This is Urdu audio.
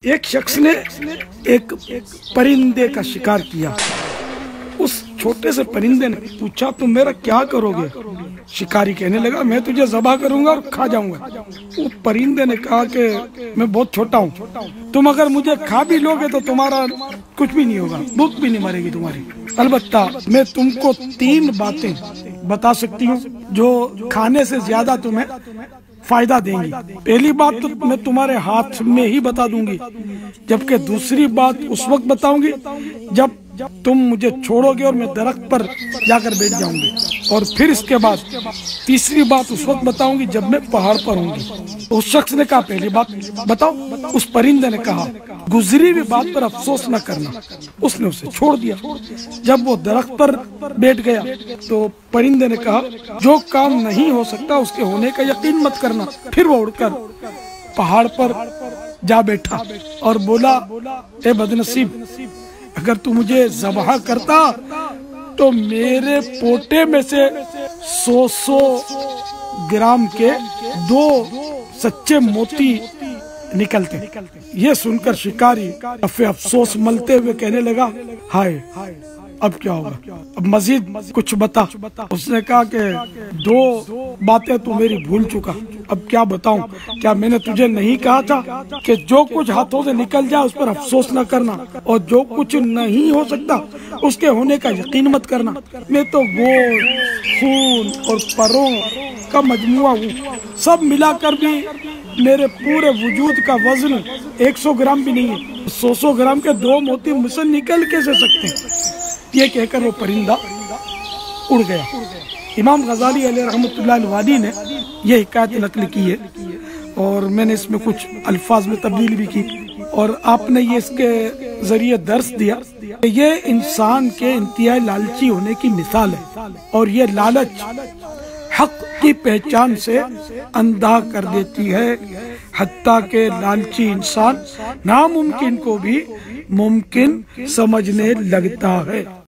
ایک شخص نے ایک پرندے کا شکار کیا۔ اس چھوٹے سے پرندے نے پوچھا تم میرا کیا کرو گے؟ شکاری کہنے لگا میں تجھے ذبح کروں گا اور کھا جاؤں گا۔ وہ پرندے نے کہا کہ میں بہت چھوٹا ہوں، تم اگر مجھے کھا بھی لوگے تو تمہارا کچھ بھی نہیں ہوگا، بھوک بھی نہیں مرے گی تمہاری۔ البتہ میں تم کو 3 باتیں بتا سکتی ہوں جو کھانے سے زیادہ تمہیں فائدہ دیں گی۔ پہلی بات تو میں تمہارے ہاتھ میں ہی بتا دوں گی، جبکہ دوسری بات اس وقت بتاؤں گی جب تم مجھے چھوڑو گے اور میں درخت پر جا کر بیٹھ جاؤں گی، اور پھر اس کے بعد تیسری بات اس وقت بتاؤں گی جب میں پہاڑ پر ہوں گی۔ اس شخص نے کہا پہلی بات بتاؤ۔ اس پرندے نے کہا گزری ہوئی بات پر افسوس نہ کرنا۔ اس نے اسے چھوڑ دیا۔ جب وہ درخت پر بیٹھ گیا تو پرندے نے کہا جو کام نہیں ہو سکتا اس کے ہونے کا یقین مت کرنا۔ پھر وہ اڑ کر پہاڑ پر جا بیٹھا اور بولا اے بدنصیب، اگر تو مجھے ذبح کرتا تو میرے پوٹے میں سے 100 گرام کے 2 سچے موتی نکلتے۔ یہ سن کر شکاری افسوس ملتے ہوئے کہنے لگا ہائے اب کیا ہوگا، اب مزید کچھ بتا۔ اس نے کہا کہ 2 باتیں تو میری بھول چکا، اب کیا بتاؤں؟ کیا میں نے تجھے نہیں کہا تھا کہ جو کچھ ہاتھوں سے نکل جائے اس پر افسوس نہ کرنا، اور جو کچھ نہیں ہو سکتا اس کے ہونے کا یقین مت کرنا؟ میں تو گوشت، خون اور پروں کا مجموعہ ہوں، سب ملا کر بھی میرے پورے وجود کا وزن 100 گرام بھی نہیں ہے۔ 100 گرام کے 2 موتی مجھ سے نکل کیسے سکتے ہیں؟ یہ کہہ کر وہ پرندہ اڑ گیا۔ امام غزالی علیہ رحمۃ اللہ الوادی نے یہ حکایت نقل کی ہے، اور میں نے اس میں کچھ الفاظ میں تبدیلی بھی کی، اور آپ نے یہ اس کے ذریعے درس دیا کہ یہ انسان کے انتہائی لالچی ہونے کی مثال ہے، اور یہ لالچ حق کی پہچان سے اندھا کر دیتی ہے، حتیٰ کہ لالچی انسان ناممکن کو بھی ممکن سمجھنے لگتا ہے۔